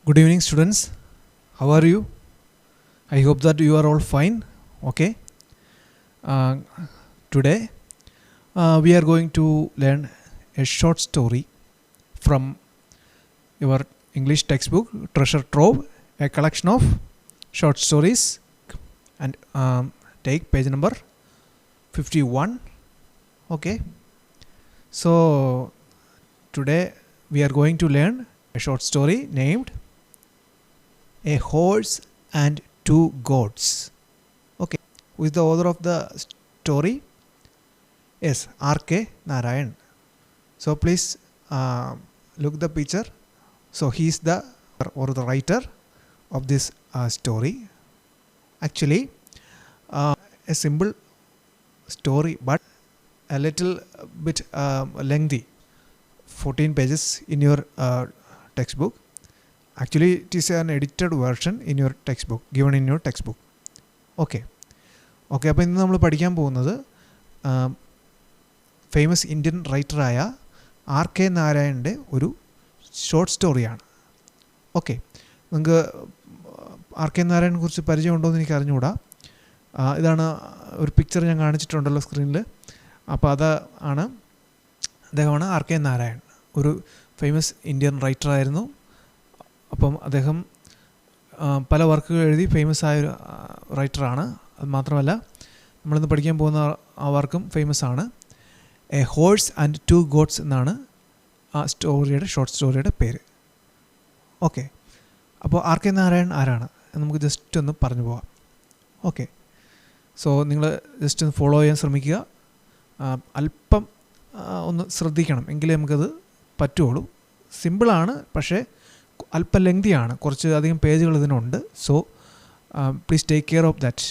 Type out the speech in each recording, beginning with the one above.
Good evening, students. How are you? I hope that you are all fine. Okay. Today we are going to learn a short story from your English textbook, Treasure Trove, a collection of short stories. And take page number 51. Okay. So today we are going to learn a short story named A Horse and Two Goats. Okay. Who is the author of the story? Yes, R.K. Narayan. So please look the picture. So he is the writer of this story. Actually, a simple story, but a little bit lengthy. 14 pages in your textbook. Actually, it is an edited version in your textbook, given in your textbook. Okay. അപ്പോൾ ഇന്ന് നമ്മൾ പഠിക്കാൻ പോകുന്നത് famous Indian റൈറ്ററായ R.K. നാരായണൻ്റെ ഒരു short സ്റ്റോറിയാണ്. Okay, നിങ്ങൾക്ക് R.K. നാരായണനെ കുറിച്ച് പരിചയമുണ്ടോ എന്ന് എനിക്ക് അറിഞ്ഞുകൂടാ. ഇതാണ് ഒരു പിക്ചർ ഞാൻ കാണിച്ചിട്ടുണ്ടല്ലോ സ്ക്രീനിൽ. അപ്പോൾ അദ്ദേഹമാണ് R.K. നാരായൺ. ഒരു ഫേമസ് ഇന്ത്യൻ റൈറ്ററായിരുന്നു. അപ്പം അദ്ദേഹം പല വർക്കുകൾ എഴുതി ഫേമസ് ആയൊരു റൈറ്ററാണ്. അത് മാത്രമല്ല, നമ്മളിന്ന് പഠിക്കാൻ പോകുന്ന ആ വർക്കും ഫേമസ് ആണ്. എ ഹോഴ്സ് ആൻഡ് ടു ഗോട്ട്സ് എന്നാണ് ആ ഷോർട്ട് സ്റ്റോറിയുടെ പേര്. ഓക്കെ, അപ്പോൾ R.K. നാരായൺ ആരാണ് നമുക്ക് ജസ്റ്റ് ഒന്ന് പറഞ്ഞു പോവാം. ഓക്കെ, സോ നിങ്ങൾ ജസ്റ്റ് ഒന്ന് ഫോളോ ചെയ്യാൻ ശ്രമിക്കുക. അല്പം ഒന്ന് ശ്രദ്ധിക്കണം, എങ്കിലേ നമുക്കത് പറ്റുള്ളൂ. സിമ്പിളാണ്, പക്ഷേ അല്പം ലെങ്തിയാണ്. കുറച്ച് അധികം പേജുകൾ ഇതിനുണ്ട്. So please take care of that.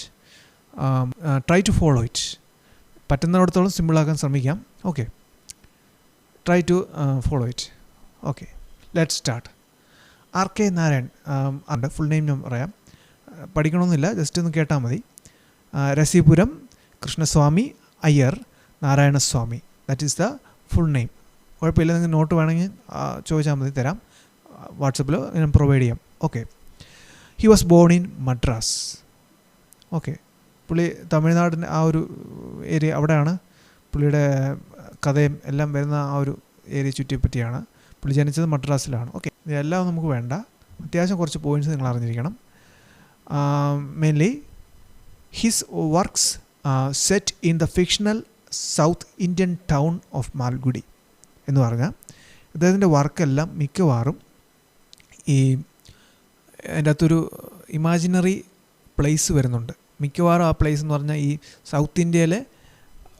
Try to follow it. പറ്റുന്നിടത്തോളം സിമ്പിളാക്കാൻ ശ്രമിക്കാം. Okay, try to follow it. Okay, let start. R.K. Narayan ആണ് ഫുൾ നെയിം ഞാൻ പറയാം. പഠിക്കണമെന്നില്ല, ജസ്റ്റ് ഒന്ന് കേട്ടാൽ മതി. Rasipuram Krishnaswami Iyer Narayanaswami, that is the full name. കുഴപ്പമില്ല, നിങ്ങൾക്ക് നോട്ട് വേണമെങ്കിൽ ചോദിച്ചാൽ മതി, തരാം. വാട്സപ്പിൽ ഞാൻ പ്രൊവൈഡ് ചെയ്യാം. Okay, he was born in Madras. Okay, പുള്ളി തമിഴ്നാടിൻ്റെ ആ ഒരു ഏരിയ, അവിടെയാണ് പുള്ളിയുടെ കഥയും എല്ലാം വരുന്ന ആ ഒരു ഏരിയ ചുറ്റിപ്പറ്റിയാണ്. പുള്ളി ജനിച്ചത് മദ്രാസിലാണ്. ഓക്കെ, ഇതെല്ലാം നമുക്ക് വേണ്ട, അത്യാവശ്യം കുറച്ച് പോയിൻറ്റ്സ് നിങ്ങൾ അറിഞ്ഞിരിക്കണം. Mainly his works set in the fictional south Indian town of Malgudi എന്ന് പറഞ്ഞാൽ അദ്ദേഹത്തിൻ്റെ വർക്കെല്ലാം മിക്കവാറും ഈ അതിൻ്റെ അകത്തൊരു ഇമാജിനറി പ്ലേസ് വരുന്നുണ്ട്. മിക്കവാറും ആ പ്ലേസ് എന്ന് പറഞ്ഞാൽ ഈ സൗത്ത് ഇന്ത്യയിലെ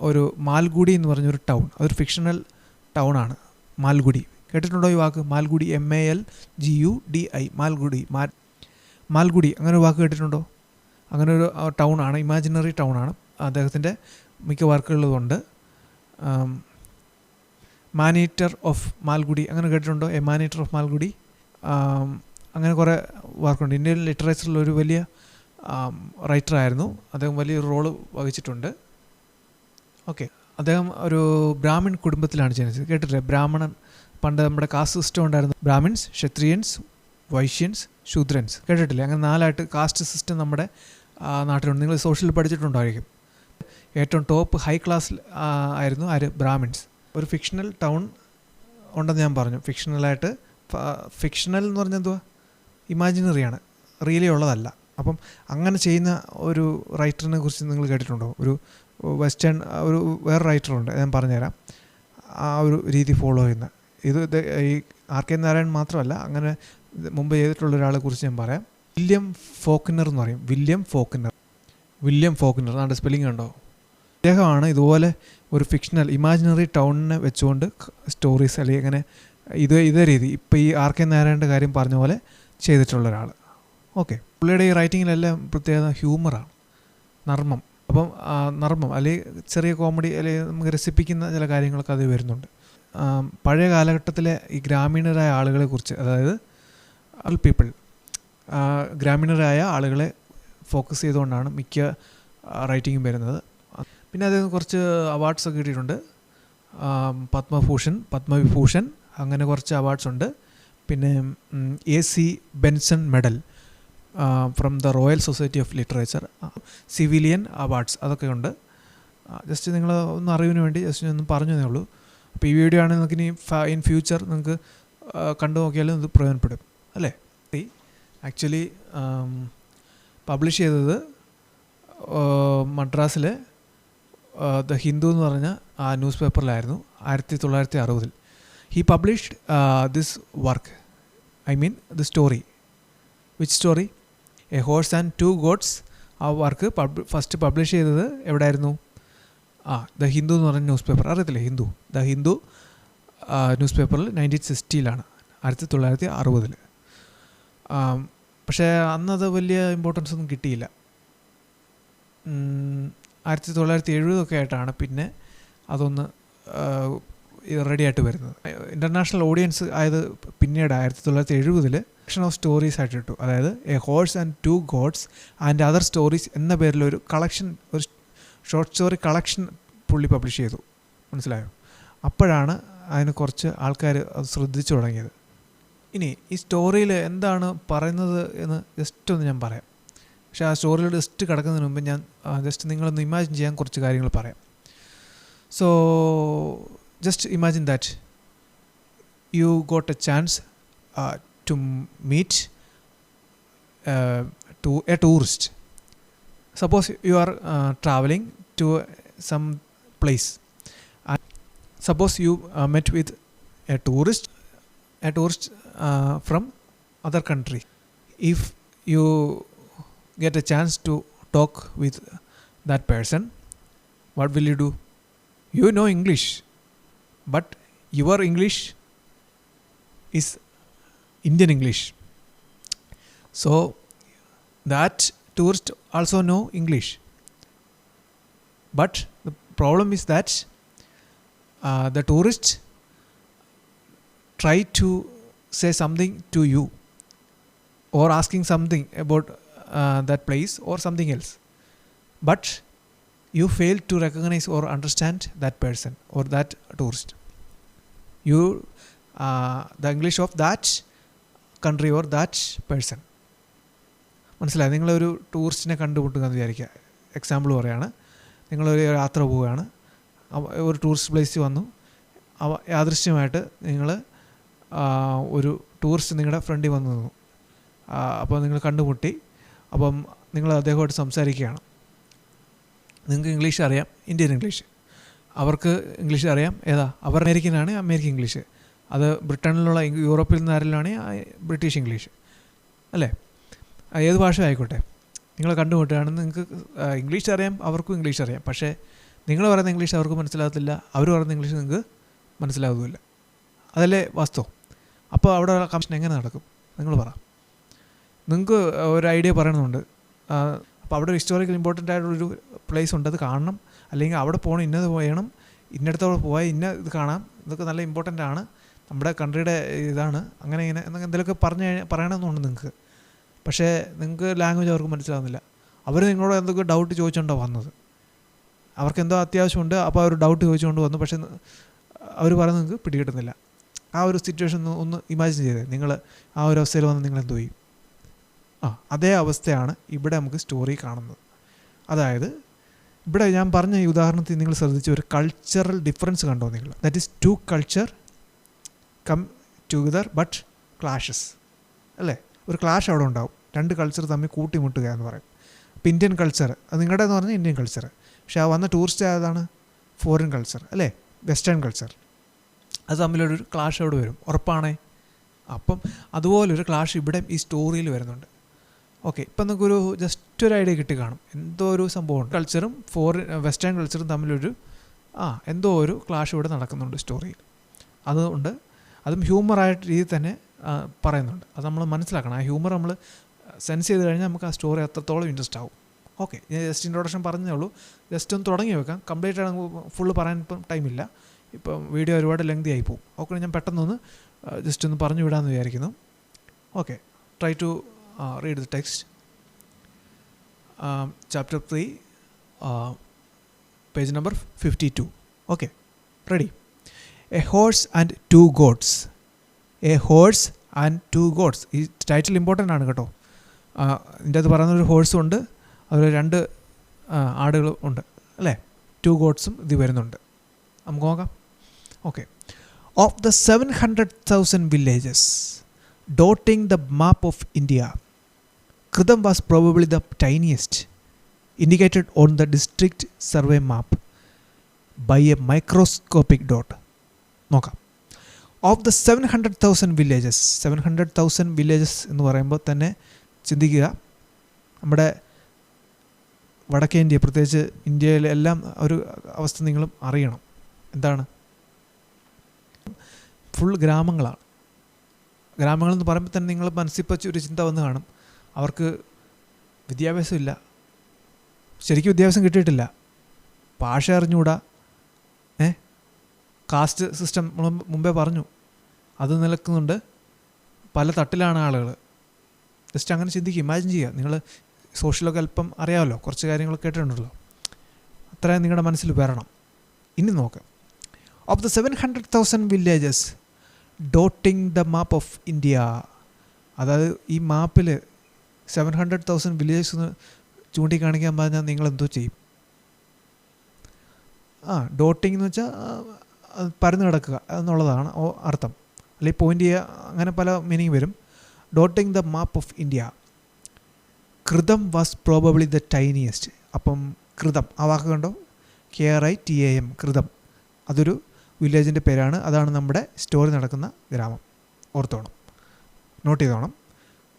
ഒരു മാൽഗുഡി എന്ന് പറഞ്ഞൊരു ടൗൺ, അതൊരു ഫിക്ഷണൽ ടൗണാണ് മാൽഗുഡി. കേട്ടിട്ടുണ്ടോ ഈ വാക്ക്? മാൽഗുഡി, MALGUDI, മാൽഗുഡി അങ്ങനെ ഒരു വാക്ക് കേട്ടിട്ടുണ്ടോ? അങ്ങനെ ഒരു ടൗണാണ്, ഇമാജിനറി ടൗണാണ്. അദ്ദേഹത്തിൻ്റെ മിക്ക വർക്കുകളുമുണ്ട്. മാനേറ്റർ ഓഫ് മാൽഗുഡി അങ്ങനെ കേട്ടിട്ടുണ്ടോ? എ മാനേറ്റർ ഓഫ് മാൽഗുഡി, അങ്ങനെ കുറേ വർക്കുണ്ട്. ഇന്ത്യൻ ലിറ്ററേച്ചറിൽ ഒരു വലിയ റൈറ്ററായിരുന്നു അദ്ദേഹം, വലിയൊരു റോള് വഹിച്ചിട്ടുണ്ട്. ഓക്കെ, അദ്ദേഹം ഒരു ബ്രാഹ്മിൺ കുടുംബത്തിലാണ് ജനിച്ചത്. കേട്ടിട്ടില്ലേ? ബ്രാഹ്മണൻ, പണ്ട് നമ്മുടെ കാസ്റ്റ് സിസ്റ്റം ഉണ്ടായിരുന്നു. ബ്രാഹ്മിൻസ്, ക്ഷത്രിയൻസ്, വൈശ്യൻസ്, ശൂദ്രൻസ്. കേട്ടിട്ടില്ലേ? അങ്ങനെ 4 കാസ്റ്റ് സിസ്റ്റം നമ്മുടെ നാട്ടിലുണ്ട്. നിങ്ങൾ സോഷ്യലിൽ പഠിച്ചിട്ടുണ്ടായിരിക്കും. ഏറ്റവും ടോപ്പ് ഹൈ ക്ലാസ്സിൽ ആയിരുന്നു ബ്രാഹ്മിൻസ്. ഒരു ഫിക്ഷണൽ ടൗൺ ഉണ്ടെന്ന് ഞാൻ പറഞ്ഞു. ഫിക്ഷണൽ എന്ന് പറഞ്ഞാൽ എന്തുവാ? ഇമാജിനറിയാണ്, റിയലി ഉള്ളതല്ല. അപ്പം അങ്ങനെ ചെയ്യുന്ന ഒരു റൈറ്ററിനെ കുറിച്ച് നിങ്ങൾ കേട്ടിട്ടുണ്ടോ? ഒരു വെസ്റ്റേൺ ഒരു വേറെ റൈറ്ററുണ്ട്, ഞാൻ പറഞ്ഞുതരാം. ആ ഒരു രീതി ഫോളോ ചെയ്യുന്ന ഇത് ഈ R.K. നാരായൺ മാത്രമല്ല, അങ്ങനെ മുമ്പ് ചെയ്തിട്ടുള്ള ഒരാളെ കുറിച്ച് ഞാൻ പറയാം. വില്യം ഫോക്നർ എന്ന് പറയും. വില്യം ഫോക്നർ എന്നാണ് സ്പെല്ലിംഗ് കണ്ടോ? അദ്ദേഹമാണ് ഇതുപോലെ ഒരു ഫിക്ഷണൽ ഇമാജിനറി ടൗണിനെ വെച്ചുകൊണ്ട് സ്റ്റോറീസ് അല്ലെങ്കിൽ അങ്ങനെ ഇതേ രീതി ഇപ്പോൾ ഈ R.K. നാരായണൻ്റെ കാര്യം പറഞ്ഞ പോലെ ചെയ്തിട്ടുള്ള ഒരാൾ. ഓക്കെ, പുള്ളിയുടെ ഈ റൈറ്റിങ്ങിലെല്ലാം പ്രത്യേകത ഹ്യൂമറാണ്, നർമ്മം. അപ്പം നർമ്മം അല്ലെങ്കിൽ ചെറിയ കോമഡി അല്ലെങ്കിൽ നമുക്ക് രസിപ്പിക്കുന്ന ചില കാര്യങ്ങളൊക്കെ അത് വരുന്നുണ്ട്. പഴയ കാലഘട്ടത്തിലെ ഈ ഗ്രാമീണരായ ആളുകളെ കുറിച്ച്, അതായത് പീപ്പിൾ, ഗ്രാമീണരായ ആളുകളെ ഫോക്കസ് ചെയ്തുകൊണ്ടാണ് മിക്ക റൈറ്റിങ്ങും വരുന്നത്. പിന്നെ അദ്ദേഹം കുറച്ച് അവാർഡ്സൊക്കെ കിട്ടിയിട്ടുണ്ട്. പത്മവിഭൂഷൺ അങ്ങനെ കുറച്ച് അവാർഡ്സ് ഉണ്ട്. പിന്നെ AC Benson medal from the royal society of literature, civilian awards അതൊക്കെ ഉണ്ട്. ജസ്റ്റ് നിങ്ങൾ ഒന്ന് അറിവിന് വേണ്ടി ജസ്റ്റ് ഒന്ന് പറഞ്ഞതേ ഉള്ളൂ. അപ്പോൾ ഈ വീഡിയോ ആണെങ്കിൽ നിങ്ങൾക്ക് ഇനി ഇൻ ഫ്യൂച്ചർ നിങ്ങൾക്ക് കണ്ടു നോക്കിയാലും ഇത് പ്രയോജനപ്പെടും അല്ലേ. ആക്ച്വലി പബ്ലിഷ് ചെയ്തത് മദ്രാസിലെ ദ ഹിന്ദു എന്ന് പറഞ്ഞ ആ ന്യൂസ് പേപ്പറിലായിരുന്നു 1960. He published this work, I mean the story. Which story? A horse and two gods. ആ വർക്ക് ഫസ്റ്റ് പബ്ലിഷ് ചെയ്തത് എവിടെയായിരുന്നു? ദ ഹിന്ദു എന്ന് പറഞ്ഞ ന്യൂസ് പേപ്പർ, അറിയത്തില്ലേ ഹിന്ദു? ദ ഹിന്ദു ന്യൂസ് പേപ്പറിൽ 1960 1960. പക്ഷേ അന്നത് വലിയ ഇമ്പോർട്ടൻസ് ഒന്നും കിട്ടിയില്ല. 1970 ആയിട്ടാണ് പിന്നെ അതൊന്ന് റെഡി ആയിട്ട് വരുന്നത്. ഇൻ്റർനാഷണൽ ഓഡിയൻസ് ആയത് പിന്നീട് 1970 കളക്ഷൻ ഓഫ് സ്റ്റോറീസ് ആയിട്ട് ഇട്ടു. അതായത് a horse and two gods and other stories എന്ന പേരിലൊരു കളക്ഷൻ, ഒരു ഷോർട്ട് സ്റ്റോറി കളക്ഷൻ പുള്ളി പബ്ലിഷ് ചെയ്തു. മനസ്സിലായോ? അപ്പോഴാണ് അതിന് കുറച്ച് ആൾക്കാർ അത് ശ്രദ്ധിച്ചു തുടങ്ങിയത്. ഇനി ഈ സ്റ്റോറിയിൽ എന്താണ് പറയുന്നത് എന്ന് ജസ്റ്റ് ഒന്ന് ഞാൻ പറയാം. പക്ഷേ ആ സ്റ്റോറിയിൽ ജസ്റ്റ് കിടക്കുന്നതിന് മുമ്പ് ഞാൻ ജസ്റ്റ് നിങ്ങളൊന്ന് ഇമാജിൻ ചെയ്യാൻ കുറച്ച് കാര്യങ്ങൾ പറയാം. So just imagine that you got a chance to meet to a tourist. Suppose you are traveling to some place, and suppose you met with a tourist from other country. If you get a chance to talk with that person, what will you do? You know English, but your English is Indian English. So that tourist also know English, but the problem is that the tourist try to say something to you or asking something about that place or something else, but you fail to recognize or understand that person or that tourist. You the English of that country or that person. മനസ്സിലായി? നിങ്ങളൊരു ടൂറിസ്റ്റിനെ കണ്ടുമുട്ടുക എന്ന് വിചാരിക്കുക. Example പറയുകയാണ്, നിങ്ങളൊരു യാത്ര പോവുകയാണ്, ഒരു tourist പ്ലേസിൽ വന്നു, യാദൃശ്യമായിട്ട് നിങ്ങൾ ഒരു ടൂറിസ്റ്റ് നിങ്ങളുടെ ഫ്രണ്ടിൽ വന്നു നിന്നു. അപ്പോൾ നിങ്ങൾ കണ്ടുമുട്ടി. അപ്പം നിങ്ങൾ അദ്ദേഹമായിട്ട് സംസാരിക്കുകയാണ്. നിങ്ങൾക്ക് ഇംഗ്ലീഷ് അറിയാം, ഇന്ത്യൻ ഇംഗ്ലീഷ്. അവർക്ക് ഇംഗ്ലീഷ് അറിയാം. ഏതാ? അവർ അമേരിക്കനാണ്, അമേരിക്കൻ ഇംഗ്ലീഷ്. അത് ബ്രിട്ടനിലുള്ള യൂറോപ്പിൽ നിന്ന് ആരെങ്കിലാണ് ബ്രിട്ടീഷ് ഇംഗ്ലീഷ് അല്ലേ? ഏത് ഭാഷ ആയിക്കോട്ടെ, നിങ്ങൾ കണ്ടുമുട്ടുകയാണെന്ന് നിങ്ങൾക്ക് ഇംഗ്ലീഷ് അറിയാം, അവർക്കും ഇംഗ്ലീഷ് അറിയാം. പക്ഷേ നിങ്ങൾ പറയുന്ന ഇംഗ്ലീഷ് അവർക്ക് മനസ്സിലാകത്തില്ല, അവർ പറയുന്ന ഇംഗ്ലീഷ് നിങ്ങൾക്ക് മനസ്സിലാകുന്നില്ല. അതല്ലേ വാസ്തവം? അപ്പോൾ അവിടെ കമ്മീഷൻ എങ്ങനെ നടക്കും? നിങ്ങൾ പറ. നിങ്ങൾക്ക് ഒരു ഐഡിയ പറയണമെന്നുണ്ട്. അപ്പോൾ അവിടെ ഒരു ഹിസ്റ്റോറിക്കൽ ഇമ്പോർട്ടൻ്റ് ആയിട്ടൊരു പ്ലേസ് ഉണ്ട്, അത് കാണണം, അല്ലെങ്കിൽ അവിടെ പോകണം, ഇന്നത് ചെയ്യണം, ഇന്നടത്തോടെ പോയാൽ ഇന്ന ഇത് കാണാം, ഇതൊക്കെ നല്ല ഇമ്പോർട്ടൻ്റ് ആണ്, നമ്മുടെ കൺട്രിയുടെ ഇതാണ്, അങ്ങനെ ഇങ്ങനെ എന്നൊക്കെ എന്തെങ്കിലുമൊക്കെ പറയണമെന്നുണ്ട് നിങ്ങൾക്ക്. പക്ഷേ നിങ്ങൾക്ക് ലാംഗ്വേജ് അവർക്ക് മനസ്സിലാകുന്നില്ല. അവർ നിങ്ങളോട് എന്തൊക്കെ ഡൗട്ട് ചോദിച്ചുകൊണ്ടാണ് വന്നത്. അവർക്ക് എന്തോ അത്യാവശ്യമുണ്ട്, അപ്പോൾ അവർ ഡൗട്ട് ചോദിച്ചുകൊണ്ട് വന്നു. പക്ഷേ അവർ പറയുന്നത് നിങ്ങൾക്ക് പിടികിട്ടുന്നില്ല. ആ ഒരു സിറ്റുവേഷൻ ഒന്ന് ഇമാജിൻ ചെയ്തേ. നിങ്ങൾ ആ ഒരു അവസ്ഥയിൽ വന്ന് നിങ്ങൾ എന്തോ ചെയ്യും? അതേ അവസ്ഥയാണ് ഇവിടെ നമുക്ക് സ്റ്റോറി കാണുന്നത്. അതായത് ഇവിടെ ഞാൻ പറഞ്ഞ ഈ ഉദാഹരണത്തിൽ നിങ്ങൾ ശ്രദ്ധിച്ച ഒരു കൾച്ചറൽ ഡിഫറൻസ് കണ്ടോ നിങ്ങൾ? That is two culture come together but clashes അല്ലേ? ഒരു ക്ലാഷ് അവിടെ ഉണ്ടാവും. രണ്ട് കൾച്ചർ തമ്മിൽ കൂട്ടിമുട്ടുക എന്ന് പറയും. ഇപ്പോൾ ഇന്ത്യൻ കൾച്ചർ, അത് നിങ്ങളുടെ എന്ന് പറഞ്ഞാൽ ഇന്ത്യൻ കൾച്ചർ. പക്ഷേ ആ വന്ന ടൂറിസ്റ്റ് ആയതാണ് ഫോറിൻ കൾച്ചർ അല്ലേ, വെസ്റ്റേൺ കൾച്ചർ. അത് തമ്മിലൊരു ക്ലാഷ് അവിടെ വരും, ഉറപ്പാണേ. അപ്പം അതുപോലൊരു ക്ലാഷ് ഇവിടെ ഈ സ്റ്റോറിയിൽ വരുന്നുണ്ട്. ഓക്കെ, ഇപ്പം നിങ്ങൾക്കൊരു ജസ്റ്റ് ഒരു ഐഡിയ കിട്ടി കാണും. എന്തോ ഒരു സംഭവമുണ്ട്, കൾച്ചറും വെസ്റ്റേൺ കൾച്ചറും തമ്മിലൊരു എന്തോ ഒരു ക്ലാഷ് ഇവിടെ നടക്കുന്നുണ്ട് സ്റ്റോറിയിൽ. അതുകൊണ്ട് അതും ഹ്യൂമറായിട്ട് രീതിയിൽ തന്നെ പറയുന്നുണ്ട്. അത് നമ്മൾ മനസ്സിലാക്കണം. ആ ഹ്യൂമർ നമ്മൾ സെൻസ് ചെയ്ത് കഴിഞ്ഞാൽ നമുക്ക് ആ സ്റ്റോറി അത്രത്തോളം ഇൻട്രസ്റ്റ് ആവും. ഓക്കെ, ഞാൻ ജസ്റ്റ് ഇൻട്രൊഡക്ഷൻ പറഞ്ഞേ ഉള്ളൂ. ജസ്റ്റ് ഒന്ന് തുടങ്ങി വെക്കാം. കംപ്ലീറ്റ് ആയിട്ട് ഫുള്ള് പറയാൻ ഇപ്പം ടൈമില്ല. ഇപ്പം വീഡിയോ ഒരുപാട് ലെങ്തി ആയി പോകും. ഓക്കെ, ഞാൻ പെട്ടെന്നൊന്ന് ജസ്റ്റ് ഒന്ന് പറഞ്ഞു വിടാമെന്ന് വിചാരിക്കുന്നു. Okay, try to read the text. Chapter 3, page number 52. Okay, ready. A horse and two goats. A horse and 2 goats. ഈ ടൈറ്റിൽ ഇമ്പോർട്ടൻ്റ് ആണ് കേട്ടോ. ഇതിൻ്റെ അത് പറയുന്നൊരു ഹോഴ്സും ഉണ്ട്, അതുപോലെ 2 ആടുകളും ഉണ്ട് അല്ലേ. 2 goatsഉം ഇത് വരുന്നുണ്ട്. നമുക്ക് നോക്കാം. Okay. Of the 700,000 villages dotting the map of India, Kridam was probably the tiniest, indicated on the district survey map by a microscopic dot. നോക്കാം. ഓഫ് ദ 700,000 villages, 700,000 villages എന്ന് പറയുമ്പോൾ തന്നെ ചിന്തിക്കുക, നമ്മുടെ വടക്കേ ഇന്ത്യ, പ്രത്യേകിച്ച് ഇന്ത്യയിലെ എല്ലാം ഒരു അവസ്ഥ നിങ്ങളും അറിയണം. എന്താണ്? ഫുൾ ഗ്രാമങ്ങളാണ്. ഗ്രാമങ്ങളെന്ന് പറയുമ്പോൾ തന്നെ നിങ്ങൾ മനസ്സിൽ വെച്ച് ഒരു ചിന്ത വന്ന് കാണും, അവർക്ക് വിദ്യാഭ്യാസമില്ല, ശരിക്കും വിദ്യാഭ്യാസം കിട്ടിയിട്ടില്ല, ഭാഷ അറിഞ്ഞുകൂടാ, കാസ്റ്റ് സിസ്റ്റം മുമ്പേ പറഞ്ഞു അത് നിലക്കുന്നുണ്ട്, പല തട്ടിലാണ് ആളുകൾ. ജസ്റ്റ് അങ്ങനെ ചിന്തിക്കുക, ഇമാജിൻ ചെയ്യുക. നിങ്ങൾ സോഷ്യലൊക്കെ അല്പം അറിയാമല്ലോ, കുറച്ച് കാര്യങ്ങളൊക്കെ കേട്ടിട്ടുണ്ടല്ലോ, അത്രയും നിങ്ങളുടെ മനസ്സിൽ വരണം. ഇനി നോക്കാം. Of the 700,000 villages doting the map of India, അതായത് ഈ മാപ്പിൽ 700,000 villages ചൂണ്ടിക്കാണിക്കാൻ പറഞ്ഞാൽ നിങ്ങളെന്തോ ചെയ്യും? ഡോട്ടിങ് എന്ന് വെച്ചാൽ പരന്ന് കിടക്കുക എന്നുള്ളതാണ് അർത്ഥം, അല്ലെങ്കിൽ പോയിൻ്റ് ചെയ്യുക, അങ്ങനെ പല മീനിങ് വരും. Dotting the map of India. Kritam was probably the tiniest. അപ്പം കൃതം, ആ വാക്ക് കണ്ടോ, KRITAM, കൃതം, അതൊരു വില്ലേജിൻ്റെ പേരാണ്. അതാണ് നമ്മുടെ സ്റ്റോറി നടക്കുന്ന ഗ്രാമം. ഓർത്തോണം, നോട്ട് ചെയ്തോണം.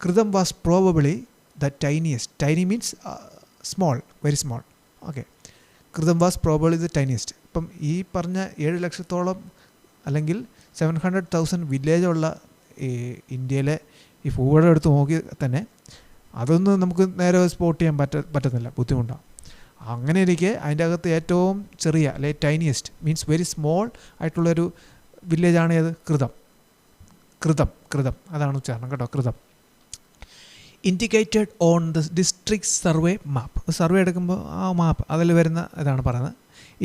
Kritam was probably the tiniest. Tiny means small, very small. Okay. Kritam was probably the tiniest. ഇപ്പം ഈ പറഞ്ഞ 7 ലക്ഷത്തോളം അല്ലെങ്കിൽ 700,000 വില്ലേജുള്ള ഈ ഇന്ത്യയിലെ ഈ ഭൂപടം എടുത്ത് നോക്കി തന്നെ അതൊന്നും നമുക്ക് നേരെ സ്പോട്ട് ചെയ്യാൻ പറ്റുന്നില്ല, ബുദ്ധിമുട്ടാണ്. അങ്ങനെ ഇരിക്കെ അതിൻ്റെ അകത്ത് ഏറ്റവും ചെറിയ അല്ലെങ്കിൽ ടൈനിയസ്റ്റ് മീൻസ് വെരി സ്മോൾ ആയിട്ടുള്ളൊരു വില്ലേജാണ് ഏത്? കൃതം. കൃതം, കൃതം, അതാണ് ഉച്ചാരണം കേട്ടോ, Kritam. Indicated on the district survey map. Survey എടുക്കുമ്പോൾ ആ മാപ്പ് അതിൽ വരുന്ന ഇതാണ് പറയുന്നത്.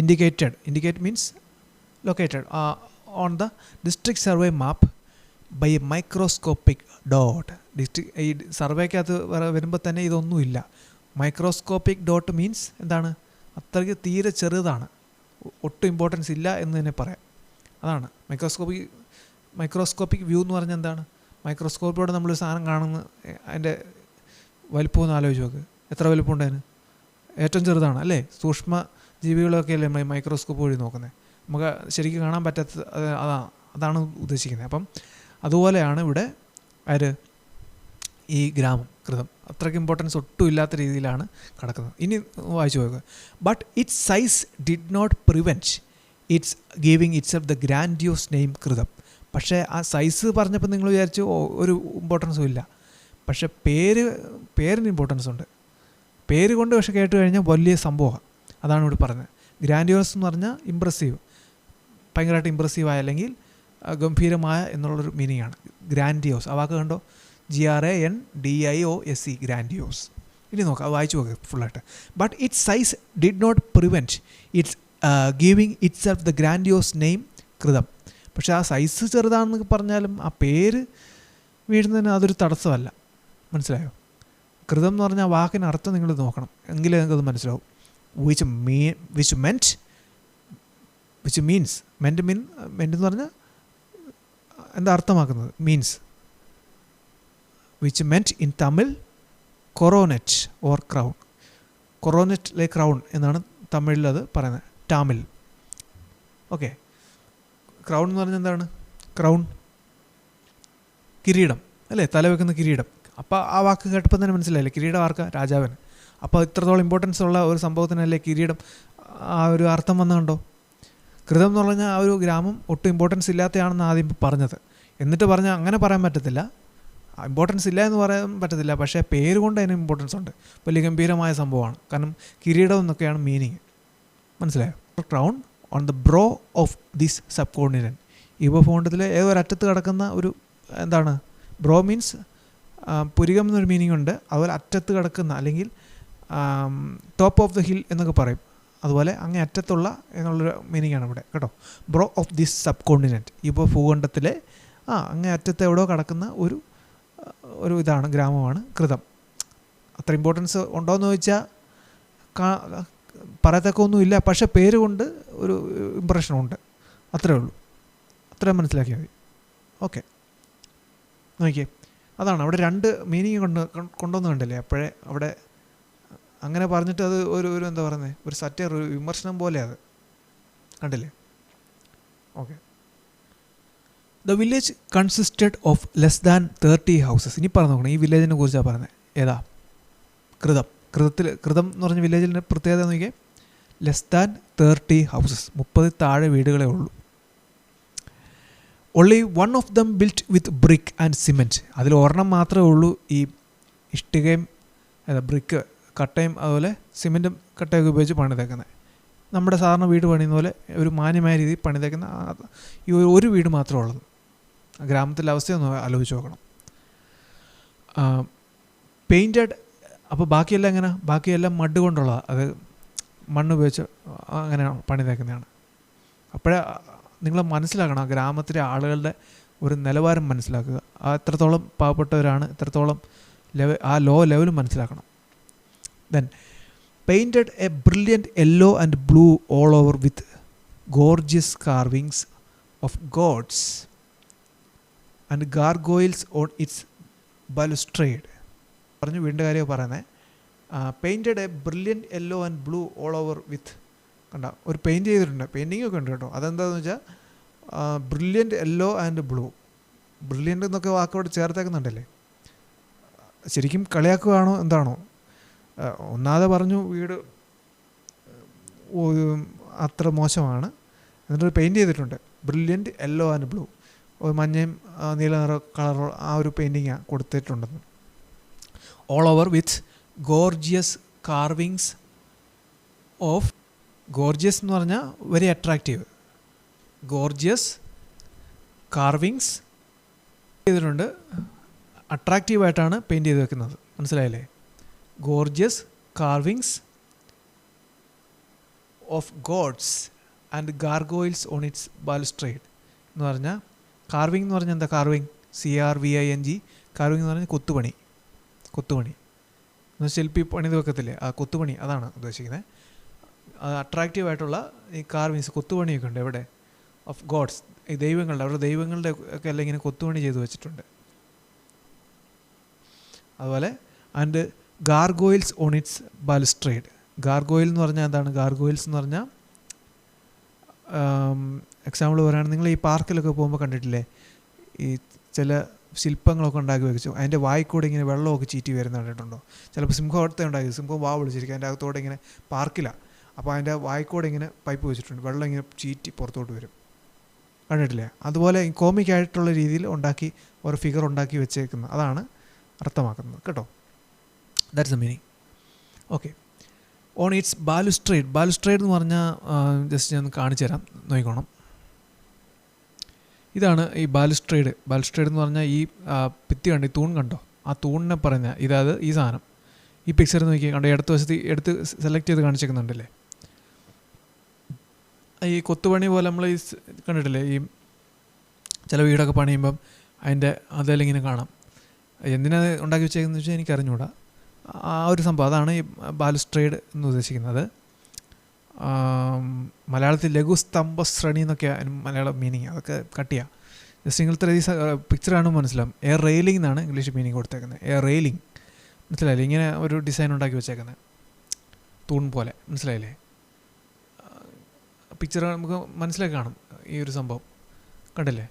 Indicate means located on the district survey map by a microscopic dot. ഈ സർവേക്കകത്ത് വരുമ്പോൾ തന്നെ ഇതൊന്നുമില്ല. മൈക്രോസ്കോപ്പിക് ഡോട്ട് മീൻസ് എന്താണ്? അത്രയ്ക്ക് തീരെ ചെറുതാണ്, ഒട്ടും ഇമ്പോർട്ടൻസ് ഇല്ല എന്ന് തന്നെ പറയാം. അതാണ് മൈക്രോസ്കോപ്പിക് വ്യൂ എന്ന് പറഞ്ഞാൽ എന്താണ്? മൈക്രോസ്കോപ്പിലൂടെ നമ്മളൊരു സാധനം കാണുന്ന അതിൻ്റെ വലിപ്പം ഒന്ന് ആലോചിച്ച് നോക്ക്. എത്ര വലിപ്പം ഉണ്ടതിന്? ഏറ്റവും ചെറുതാണ് അല്ലേ? സൂക്ഷ്മ ജീവികളൊക്കെ അല്ലേ നമ്മൾ മൈക്രോസ്കോപ്പ് വഴി നോക്കുന്നത്. നമുക്ക് ശരിക്കും കാണാൻ പറ്റാത്ത അതാണ് ഉദ്ദേശിക്കുന്നത്. അപ്പം അതുപോലെയാണ് ഇവിടെ ഈ ഗ്രാമം കൃതം. അത്രയ്ക്ക് ഇമ്പോർട്ടൻസ് ഒട്ടും ഇല്ലാത്ത രീതിയിലാണ് കിടക്കുന്നത്. ഇനി വായിച്ചു നോക്കുക. But its size did not prevent its giving itself the grandiose name Kritam. പക്ഷേ ആ സൈസ് പറഞ്ഞപ്പോൾ നിങ്ങൾ വിചാരിച്ചു ഒരു ഇമ്പോർട്ടൻസും ഇല്ല. പക്ഷേ പേരിന് ഇമ്പോർട്ടൻസ് ഉണ്ട്. പേര് കൊണ്ട് പക്ഷേ കേട്ട് കഴിഞ്ഞാൽ വലിയ സംഭവമാണ്. അതാണ് ഇവിടെ പറഞ്ഞത്. ഗ്രാൻഡിയോസ് എന്ന് പറഞ്ഞാൽ ഇമ്പ്രസീവ്, ഭയങ്കരമായിട്ട് ഇമ്പ്രസീവായ അല്ലെങ്കിൽ ഗംഭീരമായ എന്നുള്ളൊരു മീനിങ് ആണ് ഗ്രാൻഡിയോസ്. ആ വാക്ക് കണ്ടോ, GRANDIOSE, ഗ്രാൻഡിയോസ്. ഇനി നോക്കാം, അത് വായിച്ചു നോക്കുക ഫുള്ളായിട്ട്. But its size did not prevent its giving itself the grandiose name Kritam. പക്ഷേ ആ സൈസ് ചെറുതാണെന്ന് പറഞ്ഞാലും ആ പേര് വീഴുന്നതിന് അതൊരു തടസ്സമല്ല. മനസ്സിലായോ? കൃതം എന്ന് പറഞ്ഞാൽ വാക്കിന് അർത്ഥം നിങ്ങൾ നോക്കണം, എങ്കിലേ നിങ്ങൾക്കത് മനസ്സിലാവും. വിച്ച് മീൻസ് മെൻറ്റ് എന്ന് പറഞ്ഞാൽ എന്താ അർത്ഥമാക്കുന്നത്? Means which meant in Tamil coronet or crown. Coronet like crown എന്നാണ് തമിഴിലത് പറയുന്നത്, ടാമിൽ. ഓക്കെ. ക്രൗൺ എന്ന് പറഞ്ഞാൽ എന്താണ്? ക്രൗൺ, കിരീടം അല്ലേ, തലവെക്കുന്ന കിരീടം. അപ്പോൾ ആ വാക്ക് കേട്ടപ്പോൾ തന്നെ മനസ്സിലായില്ലേ, കിരീടം ആർക്കാ? രാജാവിന്. അപ്പോൾ ഇത്രത്തോളം ഇമ്പോർട്ടൻസ് ഉള്ള ഒരു സംഭവത്തിനല്ലേ കിരീടം ആ ഒരു അർത്ഥം വന്നു കണ്ടോ? കൃതം എന്ന് പറഞ്ഞാൽ ആ ഒരു ഗ്രാമം ഒട്ടും ഇമ്പോർട്ടൻസ് ഇല്ലാത്തതാണെന്ന് ആദ്യം പറഞ്ഞത്. എന്നിട്ട് പറഞ്ഞാൽ അങ്ങനെ പറയാൻ പറ്റത്തില്ല, ഇമ്പോർട്ടൻസ് ഇല്ല എന്ന് പറയാൻ പറ്റത്തില്ല. പക്ഷേ പേര് കൊണ്ട് അതിന് ഇമ്പോർട്ടൻസ് ഉണ്ട്, വലിയ ഗംഭീരമായ സംഭവമാണ്. കാരണം കിരീടം എന്നൊക്കെയാണ് മീനിങ്. മനസ്സിലായോ? Crown on the bro of this sub continent. ഈ ഉപഭൂഖണ്ഡത്തിലെ ഏതൊരറ്റത്ത് കിടക്കുന്ന ഒരു എന്താണ്? ബ്രോ മീൻസ് പുരികം എന്നൊരു മീനിങ് ഉണ്ട്. അതുപോലെ അറ്റത്ത് കിടക്കുന്ന അല്ലെങ്കിൽ ടോപ്പ് ഓഫ് ദ ഹിൽ എന്നൊക്കെ പറയും. അതുപോലെ അങ്ങേ അറ്റത്തുള്ള എന്നുള്ളൊരു മീനിങ് ആണ് ഇവിടെ കേട്ടോ. Bro of this sub continent, ഈ ഭൂഖണ്ഡത്തിലെ അങ്ങേ അറ്റത്ത് എവിടെയോ കിടക്കുന്ന ഒരു ഇതാണ്, ഗ്രാമമാണ് കൃതം. അത്ര ഇമ്പോർട്ടൻസ് ഉണ്ടോയെന്ന് ചോദിച്ചാൽ പറയത്തക്കൊന്നുമില്ല, പക്ഷേ പേര് കൊണ്ട് ഒരു ഇമ്പ്രഷനുണ്ട്, അത്രേ ഉള്ളൂ. അത്രയും മനസ്സിലാക്കിയാൽ മതി. ഓക്കെ, നോക്കിയേ, അതാണ് അവിടെ 2 മീനിങ് കൊണ്ടുവന്ന് കണ്ടില്ലേ. അപ്പോഴേ അവിടെ അങ്ങനെ പറഞ്ഞിട്ട് അത് ഒരു എന്താ പറയുന്നത്, ഒരു സറ്റയർ, ഒരു വിമർശനം പോലെ അത് കണ്ടില്ലേ. Okay. The village consisted of less than 30 houses. ഇനി പറഞ്ഞു നോക്കണം, ഈ വില്ലേജിനെ കുറിച്ചാണ് പറയുന്നത്. ഏതാ? കൃതം എന്ന് പറഞ്ഞ വില്ലേജിൻ്റെ പ്രത്യേകത നോക്കിയേ, ലെസ് ദാൻ 30 ഹൗസസ്, 30 താഴെ വീടുകളേ ഉള്ളൂ. Only 1 of them built with brick and cement. അതിൽ ഒരെണ്ണം മാത്രമേ ഉള്ളൂ ഈ ഇഷ്ടികയും ബ്രിക്ക് കട്ടയും അതുപോലെ സിമെൻറ്റും കട്ടയൊക്കെ ഉപയോഗിച്ച് പണിതേക്കുന്നത്. നമ്മുടെ സാധാരണ വീട് പണിയുന്ന പോലെ ഒരു മാന്യമായ രീതിയിൽ പണിതേക്കുന്ന ഈ ഒരു വീട് മാത്രമേ ഉള്ളത്. ഗ്രാമത്തിലെ അവസ്ഥയൊന്ന് ആലോചിച്ച് നോക്കണം. പെയിൻറ്റഡ്. അപ്പോൾ ബാക്കിയെല്ലാം എങ്ങനെ? ബാക്കിയെല്ലാം മഡ് കൊണ്ടുള്ളതാണ്, അത് മണ്ണ് ഉപയോഗിച്ച് അങ്ങനെ പണിതേക്കുന്നതാണ്. അപ്പോഴേ നിങ്ങൾ മനസ്സിലാക്കണം, ആ ഗ്രാമത്തിലെ ആളുകളുടെ ഒരു നിലവാരം മനസ്സിലാക്കുക. എത്രത്തോളം പാവപ്പെട്ടവരാണ്, എത്രത്തോളം ആ ലോ ലെവലും മനസ്സിലാക്കണം. Then painted a brilliant yellow and blue all over with gorgeous carvings of gods and gargoyles on its balustrade. പറഞ്ഞു വീണ്ടും കാര്യമാണ് പറയുന്നത്. Painted a brilliant yellow and blue all over with, കണ്ട ഒരു പെയിൻറ്റ് ചെയ്തിട്ടുണ്ട്, പെയിൻറ്റിംഗ് ഒക്കെ ഉണ്ട് കേട്ടോ. അതെന്താണെന്ന് വെച്ചാൽ brilliant yellow and blue, brilliant എന്നൊക്കെ വാക്കോട് ചേർത്തേക്കുന്നുണ്ടല്ലേ. ശരിക്കും കളിയാക്കുകയാണോ എന്താണോ? ഒന്നാതെ പറഞ്ഞു വീട് അത്ര മോശമാണ്, എന്നിട്ട് പെയിൻറ്റ് ചെയ്തിട്ടുണ്ട് ബ്രില്യൻറ്റ് യെല്ലോ ആൻഡ് ബ്ലൂ, മഞ്ഞയും നീല നിറ കളർ ആ ഒരു പെയിൻറ്റിങ്ങാണ് കൊടുത്തിട്ടുണ്ടെന്ന്. All over with gorgeous carvings of, gorgeous എന്ന് പറഞ്ഞാൽ വെരി അട്രാക്റ്റീവ്, ഗോർജിയസ് കാർവിങ്സ് ചെയ്തിട്ടുണ്ട്, അട്രാക്റ്റീവായിട്ടാണ് പെയിൻറ്റ് ചെയ്ത് വെക്കുന്നത്. മനസ്സിലായില്ലേ? Gorgeous carvings of gods and gargoyles on its balustrade എന്ന് പറഞ്ഞാൽ, കാർവിംഗ് എന്ന് പറഞ്ഞാൽ എന്താ? കാർവിംഗ്, CARVING, കാർവിംഗ് എന്ന് പറഞ്ഞാൽ കൊത്തുപണി എന്ന് ശില്പി പണിത് വെക്കത്തില്ലേ, ആ കൊത്തുപണി, അതാണ് ഉദ്ദേശിക്കുന്നത്. അട്രാക്റ്റീവായിട്ടുള്ള ഈ കാർവിങ്സ്, കൊത്തുപണിയൊക്കെ ഉണ്ട് എവിടെ? ഓഫ് ഗോഡ്സ്, ഈ ദൈവങ്ങളുടെ, അവരുടെ ദൈവങ്ങളുടെ ഒക്കെ എല്ലാം ഇങ്ങനെ കൊത്തുപണി ചെയ്ത് വെച്ചിട്ടുണ്ട്. അതുപോലെ ആൻഡ് ഗാർഗോയിൽസ് ഓൺ ഇറ്റ്സ് ബാലുസ്ട്രേഡ്. ഗാർഗോയിൽ എന്ന് പറഞ്ഞാൽ എന്താണ്? ഗാർഗോയിൽസ് എന്ന് പറഞ്ഞാൽ എക്സാമ്പിൾ പറയുകയാണെങ്കിൽ, നിങ്ങൾ ഈ പാർക്കിലൊക്കെ പോകുമ്പോൾ കണ്ടിട്ടില്ലേ, ഈ ചില ശില്പങ്ങളൊക്കെ ഉണ്ടാക്കി വെച്ചു, അതിൻ്റെ വായിക്കൂടെ ഇങ്ങനെ വെള്ളമൊക്കെ ചീറ്റി വരുന്ന കണ്ടിട്ടുണ്ടോ? ചിലപ്പോൾ സിംഹത്തെ ഉണ്ടാക്കി, സിംഹം വാ വിളിച്ചിരിക്കും, അതിൻ്റെ അകത്തോടെ ഇങ്ങനെ പാർക്കിലാണ്, അപ്പോൾ അതിൻ്റെ വായിക്കൂടെ ഇങ്ങനെ പൈപ്പ് വെച്ചിട്ടുണ്ട്, വെള്ളം ഇങ്ങനെ ചീറ്റി പുറത്തോട്ട് വരും, കണ്ടിട്ടില്ലേ? അതുപോലെ കോമിക്കായിട്ടുള്ള രീതിയിൽ ഉണ്ടാക്കി ഒരു ഫിഗർ ഉണ്ടാക്കി വെച്ചേക്കുന്നത്, അതാണ് അർത്ഥമാക്കുന്നത് കേട്ടോ. That's the meaning. Okay. On its balustrade. Balustrade എന്ന് പറഞ്ഞാൽ ജസ്റ്റ് ഞാൻ കാണിച്ചു തരാം, നോക്കിക്കോണം. ഇതാണ് ഈ ബാലുസ്ട്രേഡ്. ബാലുസ്ട്രേഡ് എന്ന് പറഞ്ഞാൽ ഈ ഭിത്തി കണ്ടോ, ഈ തൂൺ കണ്ടോ, ആ തൂണിനെ പറഞ്ഞ ഇതായത് ഈ സാധനം. ഈ പിക്ചർ നോക്കി കണ്ടോ, ഇടത്ത് വശത്ത് എടുത്ത് സെലക്ട് ചെയ്ത് കാണിച്ചേക്കുന്നുണ്ടല്ലേ, ഈ കൊത്തുപണി പോലെ നമ്മൾ ഈ കണ്ടിട്ടില്ലേ, ഈ ചില വീടൊക്കെ പണിയുമ്പം അതിൻ്റെ അതെല്ലാം ഇങ്ങനെ കാണാം. എന്തിനാണ് ഉണ്ടാക്കി വെച്ചേക്കുന്നത് വെച്ചാൽ എനിക്ക് അറിഞ്ഞുകൂടാ. ആ ഒരു സംഭവം, അതാണ് ഈ ബാലുസ്ട്രേഡ് എന്ന് ഉദ്ദേശിക്കുന്നത്. മലയാളത്തിൽ ലഘുസ്തംഭശ്രേണി എന്നൊക്കെ മലയാളം മീനിങ്, അതൊക്കെ കട്ടിയാണ്. ജസ്റ്റ് നിങ്ങളത്തെ ഈ പിക്ചർ കാണുമ്പോൾ മനസ്സിലാവും. എയർ റെയിലിംഗ് എന്നാണ് ഇംഗ്ലീഷ് മീനിങ് കൊടുത്തേക്കുന്നത്. എയർ റെയിലിംഗ്, മനസ്സിലായില്ലേ? ഇങ്ങനെ ഒരു ഡിസൈൻ ഉണ്ടാക്കി വെച്ചേക്കുന്നത്, തൂൺ പോലെ, മനസ്സിലായില്ലേ? പിക്ചർ നമുക്ക് മനസ്സിലാക്കി കാണും ഈ ഒരു സംഭവം, കണ്ടില്ലേ?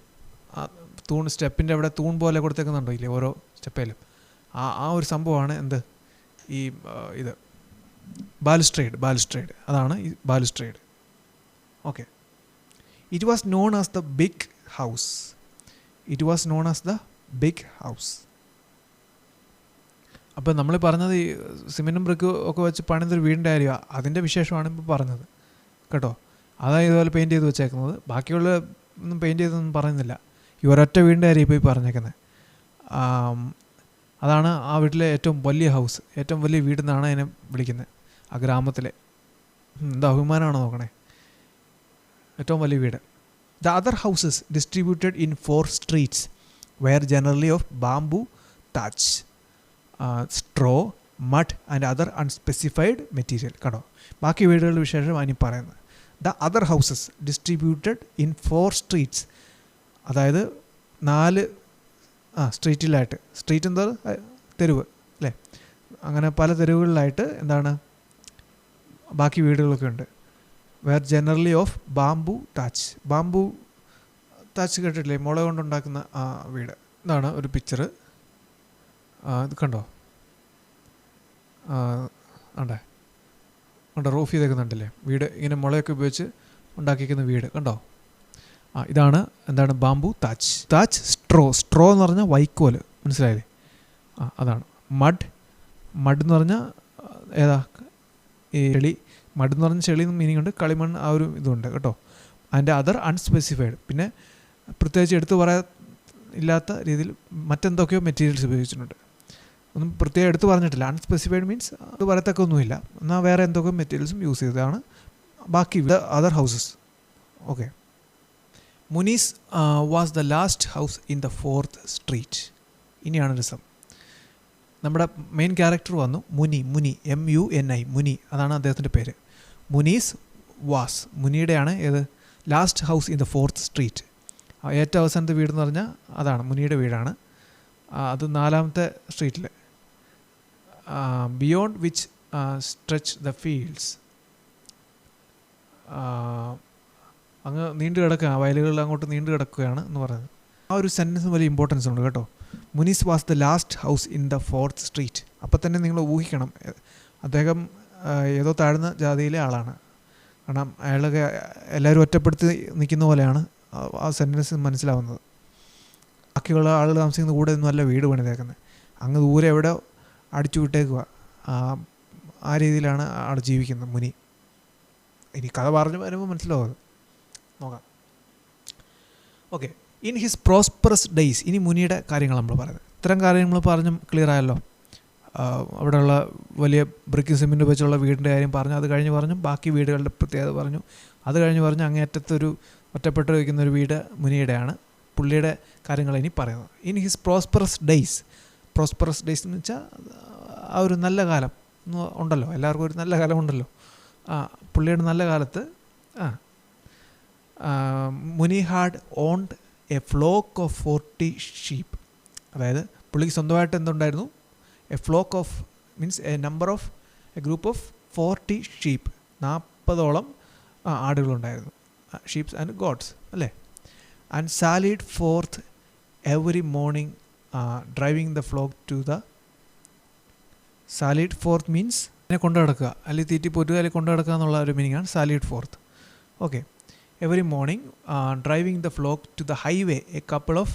ആ തൂൺ സ്റ്റെപ്പിൻ്റെ അവിടെ തൂൺ പോലെ കൊടുത്തേക്കുന്നുണ്ടോ ഇല്ലേ ഓരോ സ്റ്റെപ്പിലും? ആ ഒരു സംഭവമാണ് എന്ത്, ഈ ഇത് ബാലുസ്ട്രേഡ്. അതാണ് ഈ balustrade. Okay. It was known as the big house. അപ്പോൾ നമ്മൾ പറഞ്ഞത് ഈ സിമെൻറ്റും ബ്രിക്ക് ഒക്കെ വെച്ച് പണിതൊരു വീടിൻ്റെ കാര്യമാണ്, അതിൻ്റെ വിശേഷമാണ് ഇപ്പോൾ പറഞ്ഞത് കേട്ടോ. അതാണ് ഇതുപോലെ പെയിൻറ്റ് ചെയ്ത് വെച്ചേക്കുന്നത്. ബാക്കിയുള്ള ഒന്നും പെയിൻറ്റ് ചെയ്തൊന്നും പറയുന്നില്ല, ഈ ഒരൊറ്റ വീടിൻ്റെ കാര്യം ഇപ്പോൾ ഈ പറഞ്ഞേക്കുന്നത്. അതാണ് ആ വീട്ടിലെ ഏറ്റവും വലിയ ഹൗസ്, ഏറ്റവും വലിയ വീടെന്നാണ് അതിനെ വിളിക്കുന്നത് ആ ഗ്രാമത്തിലെ. എന്താ അഭിമാനമാണോ നോക്കണേ, ഏറ്റവും വലിയ വീട്. The other houses distributed in 4 streets where generally of bamboo thatch, straw, mud and other unspecified material. കണ്ടോ, ബാക്കി വീടുകളുടെ വിശേഷം അതിന് പറയുന്നത്. The other houses distributed in 4 streets, അതായത് 4 സ്ട്രീറ്റിലായിട്ട്, സ്ട്രീറ്റ് എന്താ തെരുവ് അല്ലേ, അങ്ങനെ പല തെരുവുകളിലായിട്ട് എന്താണ് ബാക്കി വീടുകളൊക്കെ ഉണ്ട്. Where generally of bamboo thatch. Bamboo thatch കേട്ടിട്ടില്ലേ, മുള കൊണ്ടുണ്ടാക്കുന്ന വീട്. ഇതാണ് ഒരു പിക്ചർ. ഇത് കണ്ടോ, ആണ്ടേ കണ്ടോ, റൂഫ് ചെയ്തേക്കുന്നുണ്ടല്ലേ വീട്, ഇങ്ങനെ മുളയൊക്കെ ഉപയോഗിച്ച് ഉണ്ടാക്കിയിരിക്കുന്ന വീട് കണ്ടോ. ഇതാണ് എന്താണ് bamboo Thich. Thich straw, straw എന്ന് പറഞ്ഞാൽ വൈക്കോല്, മനസ്സിലായില്ലേ? അതാണ്. മഡ്, മഡ് എന്ന് പറഞ്ഞാൽ ഏതാ ഈ ചെളി, മഡ് എന്ന് പറഞ്ഞാൽ ചെളി മീനിങ് ഉണ്ട്, കളിമണ്ണ് ആ ഒരു ഇതുണ്ട് കേട്ടോ. അതിൻ്റെ അതർ അൺസ്പെസിഫൈഡ്, പിന്നെ പ്രത്യേകിച്ച് എടുത്തു പറയാൻ ഇല്ലാത്ത രീതിയിൽ മറ്റെന്തൊക്കെയോ മെറ്റീരിയൽസ് ഉപയോഗിച്ചിട്ടുണ്ട്. ഒന്നും പ്രത്യേകം എടുത്തു പറഞ്ഞിട്ടില്ല. അൺസ്പെസിഫൈഡ് മീൻസ് അത് പറയത്തക്കൊന്നുമില്ല, എന്നാൽ വേറെ എന്തൊക്കെ മെറ്റീരിയൽസും യൂസ് ചെയ്തതാണ് ബാക്കി other houses. Okay. Munees was the last house in the 4th street. ഇനിയാണ് രസം. നമ്മുടെ മെയിൻ ക്യാരക്ടർ വന്നു മുനി, മുനി, MUNI, മുനി, അതാണ് അദ്ദേഹത്തിൻ്റെ പേര്. മുനീസ് വാസ്, മുനിയുടെയാണ് ഏത് last house in the 4th street. ഏറ്റവും അവസാനത്തെ വീടെന്ന് പറഞ്ഞാൽ അതാണ് മുനിയുടെ വീടാണ്. അത് 4ാമത്തെ സ്ട്രീറ്റിൽ. Beyond which stretch the fields, അങ്ങ് നീണ്ടു കിടക്കുക, വയലുകളിൽ അങ്ങോട്ട് നീണ്ടു കിടക്കുകയാണ് എന്ന് പറയുന്നത്. ആ ഒരു സെൻറ്റൻസിന് വലിയ ഇമ്പോർട്ടൻസ് ഉണ്ട് കേട്ടോ. Munees was the last house in the 4th street. അപ്പം തന്നെ നിങ്ങൾ ഊഹിക്കണം, അദ്ദേഹം ഏതോ താഴ്ന്ന ജാതിയിലെ ആളാണ്. കാരണം അയാളൊക്കെ എല്ലാവരും ഒറ്റപ്പെടുത്തി നിൽക്കുന്ന പോലെയാണ് ആ സെൻറ്റൻസ് മനസ്സിലാവുന്നത്. ബാക്കിയുള്ള ആളുകൾ താമസിക്കുന്ന കൂടെ ഒന്നും അല്ല വീട് പണിതേക്കുന്നത്, അങ്ങ് ദൂരെ എവിടെ അടിച്ചു വിട്ടേക്കുക. ആ രീതിയിലാണ് ആൾ ജീവിക്കുന്നത് മുനി. ഇനി കഥ പറഞ്ഞു വരുമ്പോൾ മനസ്സിലാവും, നോക്കാം. Okay. In his prosperous days, ഇനി മുനിയുടെ കാര്യങ്ങൾ നമ്മൾ പറയുന്നത്. ഇത്തരം കാര്യങ്ങൾ നമ്മൾ പറഞ്ഞ് ക്ലിയർ ആയല്ലോ. അവിടെയുള്ള വലിയ ബ്രിക്ക് സിമെൻറ്റ് വെച്ചുള്ള വീടിൻ്റെ കാര്യം പറഞ്ഞു, അത് കഴിഞ്ഞ് പറഞ്ഞു ബാക്കി വീടുകളുടെ പ്രത്യേകത പറഞ്ഞു, അത് കഴിഞ്ഞ് പറഞ്ഞു അങ്ങേയറ്റത്തൊരു ഒറ്റപ്പെട്ട് വയ്ക്കുന്ന ഒരു വീട് മുനിയുടെയാണ്. പുള്ളിയുടെ കാര്യങ്ങൾ ഇനി പറയുന്നത്. In his prosperous days, prosperous days എന്ന് വെച്ചാൽ ആ ഒരു നല്ല കാലം ഉണ്ടല്ലോ, എല്ലാവർക്കും ഒരു നല്ല കാലം ഉണ്ടല്ലോ. പുള്ളിയുടെ നല്ല കാലത്ത് Muni had owned a flock of 40 sheep. അതായത് പുള്ളിക്ക് സ്വന്തമായിട്ട് എന്തുണ്ടായിരുന്നു? A flock of means a group of 40 sheep, 40ഓളം ആടുകളുണ്ടായിരുന്നു. ഷീപ്സ് ആൻഡ് ഗോഡ്സ് അല്ലേ. And sallied forth every morning driving the flock to the, sallied forth means അതിനെ കൊണ്ടു നടക്കുക, അല്ലെങ്കിൽ തീറ്റി പോറ്റുക, അല്ലെങ്കിൽ കൊണ്ടു നടക്കുക എന്നുള്ള ഒരു മീനിങ് ആണ് sallied forth. Okay. every morning driving the flock to the highway a couple of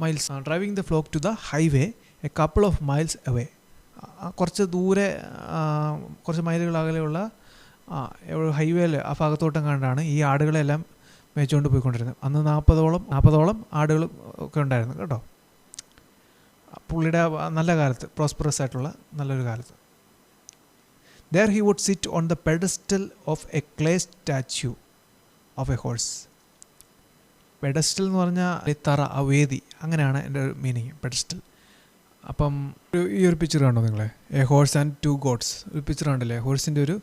miles, driving the flock to the highway a couple of miles away, കുറച്ച് ദൂരെ കുറച്ച് മൈലുകൾ അകലെയുള്ള ഹൈവേയിൽ ആ ഭാഗത്തോട്ടം കണ്ടാണ് ഈ ആടുകളെല്ലാം മേച്ചുകൊണ്ട് പോയിക്കൊണ്ടിരുന്നത്. അന്ന് 40ഓളം ആടുകൾ ഒക്കെ ഉണ്ടായിരുന്നു കേട്ടോ, പുള്ളിയുടെ നല്ല കാലത്ത്, പ്രോസ്പെറസ് ആയിട്ടുള്ള നല്ലൊരു കാലത്ത്. There he would sit on the pedestal of a clay statue of a horse. Pedestal എന്ന് പറഞ്ഞാൽ തറ, ആ വേദി, അങ്ങനെയാണ് എൻ്റെ ഒരു മീനിങ് പെഡസ്റ്റൽ. അപ്പം ഈ ഒരു പിക്ചർ കണ്ടോ നിങ്ങളെ, എ ഹോഴ്സ് ആൻഡ് 2 goats, ഒരു പിക്ചർ കണ്ടില്ലേ? ഹോഴ്സിൻ്റെ ഒരു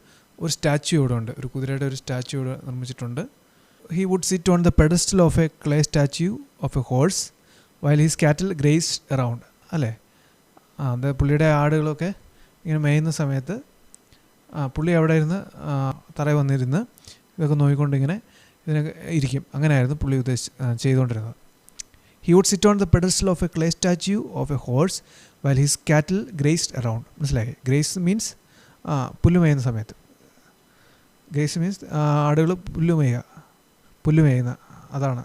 സ്റ്റാച്യു ഇവിടെ ഉണ്ട്, ഒരു കുതിരയുടെ ഒരു സ്റ്റാച്യു ഇവിടെ നിർമ്മിച്ചിട്ടുണ്ട്. He would sit on the pedestal of a clay statue of a horse while his cattle grazed around, അല്ലേ? അത് പുള്ളിയുടെ ആടുകളൊക്കെ ഇങ്ങനെ മേയുന്ന സമയത്ത് പുള്ളി അവിടെ ഇരുന്ന് തറയിൽ വന്നിരുന്ന് ഇതൊക്കെ നോക്കിക്കൊണ്ടിങ്ങനെ ഇതിനൊക്കെ ഇരിക്കും. അങ്ങനെയായിരുന്നു പുള്ളി ചെയ്തുകൊണ്ടിരുന്നത്. He would sit on the pedestal of a clay statue of a horse while his cattle grazed around. മനസ്സിലായി? ഗ്രേസ് മീൻസ് പുല്ല് മേയുന്ന സമയത്ത്. ഗ്രേസ് മീൻസ് ആടുകൾ പുല്ല് മേയുന്ന, അതാണ്.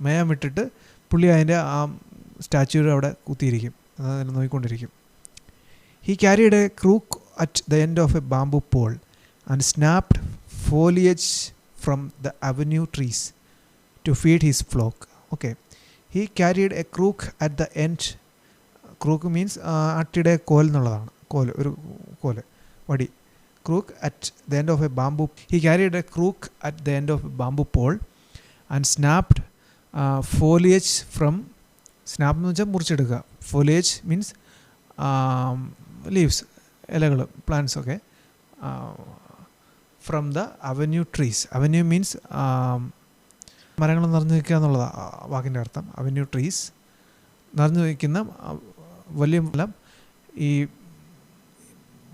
മേയാൻ വിട്ടിട്ട് പുള്ളി അതിൻ്റെ ആ സ്റ്റാച്യൂയുടെ അവിടെ കുത്തിയിരിക്കും, അതിനെ നോക്കിക്കൊണ്ടിരിക്കും. He carried a crook at the end of a bamboo pole and snapped foliage from the avenue trees to feed his flock. Okay. He carried a crook at the end. Crook means അട്ടിയുടെ കോൽ എന്നുള്ളതാണ്. ഒരു കോല്, വടി. Crook at the end of a bamboo. He carried a crook at the end of a bamboo pole and snapped foliage from snap എന്ന് വെച്ചാൽ മുറിച്ചെടുക്കുക. Foliage means leaves, ഇലകൾ, plants ഒക്കെ. From the avenue trees. Avenue means മരങ്ങൾ നിറഞ്ഞു നിൽക്കുക എന്നുള്ളതാണ് വാക്കിൻ്റെ അർത്ഥം. അവന്യൂ ട്രീസ് നിറഞ്ഞു നിൽക്കുന്ന വലിയ മരം ഈ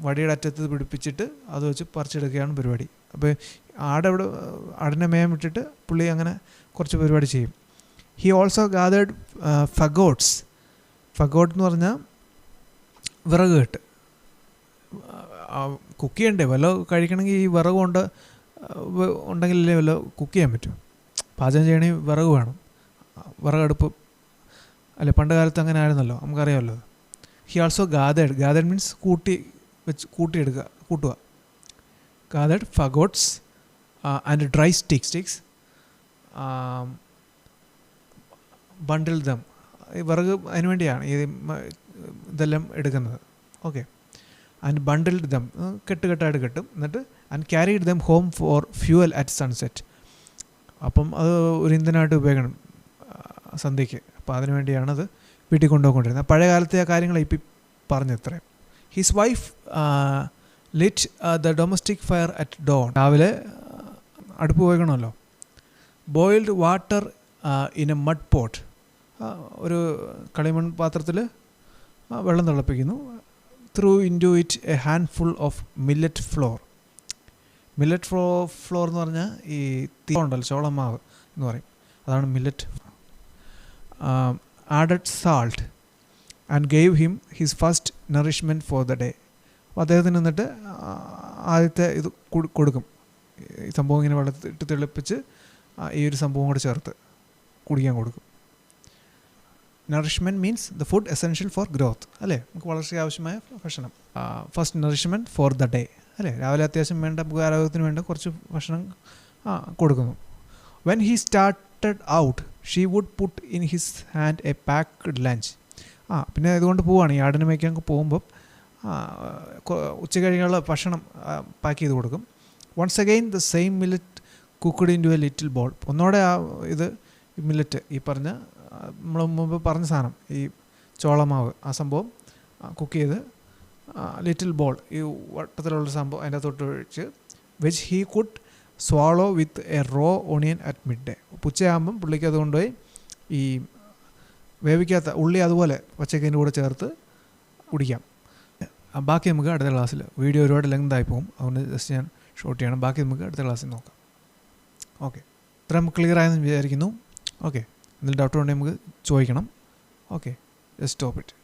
വടിയുടെ അറ്റത്ത് പിടിപ്പിച്ചിട്ട് അത് വെച്ച് പറിച്ചെടുക്കുകയാണ് പരിപാടി. അപ്പോൾ ആടിനെ മേയം വിട്ടിട്ട് പുള്ളി അങ്ങനെ കുറച്ച് പരിപാടി ചെയ്യും. He also gathered faggots. Faggot എന്ന് പറഞ്ഞാൽ വിറക് കെട്ട്. കുക്ക് ചെയ്യണ്ടേ, വല്ല കഴിക്കണമെങ്കിൽ ഈ വിറക് കൊണ്ട് ഉണ്ടെങ്കിലല്ലേ വല്ല കുക്ക് ചെയ്യാൻ പറ്റും. പാചകം ചെയ്യണമെങ്കിൽ വിറക് വേണം, വിറകടുപ്പ് അല്ലെ, പണ്ട് കാലത്ത് അങ്ങനെ ആയിരുന്നല്ലോ, നമുക്കറിയാമല്ലോ. ഹി ആൾസോ ഗാദേഡ് മീൻസ് കൂട്ടുക. ഗാദേഡ് ഫഗോട്ട്സ് ആൻഡ് ഡ്രൈ സ്റ്റിക്സ് ബണ്ടിൽ ദം. ഈ വിറക് അതിന് വേണ്ടിയാണ് ഇതെല്ലാം എടുക്കുന്നത്. ഓക്കെ. ആൻഡ് ബണ്ടിൽഡ് ദം, കെട്ടായിട്ട് കെട്ടും. എന്നിട്ട് and carried dum home for fuel at sunset. അപ്പം അത് ഒരു ഇന്ധനമായിട്ട് ഉപയോഗിക്കണം സന്ധ്യയ്ക്ക്. അപ്പോൾ അതിനു വേണ്ടിയാണ് അത് വീട്ടിൽ കൊണ്ടുപോയിക്കൊണ്ടിരുന്നത്. പഴയ കാലത്തെ ആ കാര്യങ്ങൾ ഇപ്പം പറഞ്ഞത്രയും. His wife lit the domestic fire at dawn. രാവിലെ അടുപ്പ് ഉപയോഗിക്കണമല്ലോ. Boiled water in a mud pot. ഒരു കളിമൺ പാത്രത്തിൽ വെള്ളം തിളപ്പിക്കുന്നു. Threw into it a handful of millet flour. Millet flour എന്ന് പറഞ്ഞാൽ ഈ ഉണ്ടല്ലോ, ചോളമാവ് എന്ന് പറയും, അതാണ് millet. Added salt and gave him his first nourishment for the day. അപ്പോൾ അദ്ദേഹത്തിന് എന്നിട്ട് ആദ്യത്തെ ഇത് കൊടുക്കും. ഈ സംഭവം ഇങ്ങനെ വെള്ളത്തിട്ട് തിളപ്പിച്ച് ഈ ഒരു സംഭവം കൂടെ ചേർത്ത് കുടിക്കാൻ കൊടുക്കും. Nourishment means the food essential for growth, അല്ലേ, നമുക്ക് വളർച്ചയ്ക്ക് ആവശ്യമായ ഭക്ഷണം. First nourishment for the day, അല്ലേ, രാവിലെ അത്യാവശ്യം വേണ്ട നമുക്ക് ആരോഗ്യത്തിന് വേണ്ട കുറച്ച് ഭക്ഷണം കൊടുക്കുന്നു. When he started out she would put in his hand a packed lunch. പിന്നെ ഇതുകൊണ്ട് പോവുകയാണ്, ഈ ആടിനെ മേയ്ക്കാൻ പോകുമ്പം ഉച്ച കഴിഞ്ഞുള്ള ഭക്ഷണം പാക്ക് ചെയ്ത് കൊടുക്കും. Once again the same millet cooked in to a little ball. ഒന്നോടെ ഇത് മില്ലറ്റ്, ഈ പറഞ്ഞ നമ്മൾ മുമ്പ് പറഞ്ഞ സാധനം, ഈ ചോളമാവ്, ആ സംഭവം കുക്ക് ചെയ്ത് ലിറ്റിൽ ബോൾ, ഈ വട്ടത്തിലുള്ള സംഭവം അതിൻ്റെ തൊട്ട് ഒഴിച്ച് which he could swallow with a raw onion at midday. ഉച്ചയാകുമ്പം പുള്ളിക്ക് അത് കൊണ്ടുപോയി ഈ വേവിക്കാത്ത ഉള്ളി അതുപോലെ പച്ചക്കറിൻ്റെ കൂടെ ചേർത്ത് കുടിക്കാം. ബാക്കി നമുക്ക് അടുത്ത ക്ലാസ്സിൽ, വീഡിയോ ഒരുപാട് ലെങ്തായി പോകും, അതുകൊണ്ട് ജസ്റ്റ് ഞാൻ ഷോർട്ട് ചെയ്യണം. ബാക്കി നമുക്ക് അടുത്ത ക്ലാസ്സിൽ നോക്കാം. ഓക്കെ, ഇത്ര നമുക്ക് ക്ലിയർ ആയെന്ന് വിചാരിക്കുന്നു. ഓക്കെ, എന്തെങ്കിലും ഡൗട്ട് ഉണ്ടെങ്കിൽ നമുക്ക് ചോദിക്കണം. Okay, just stop it.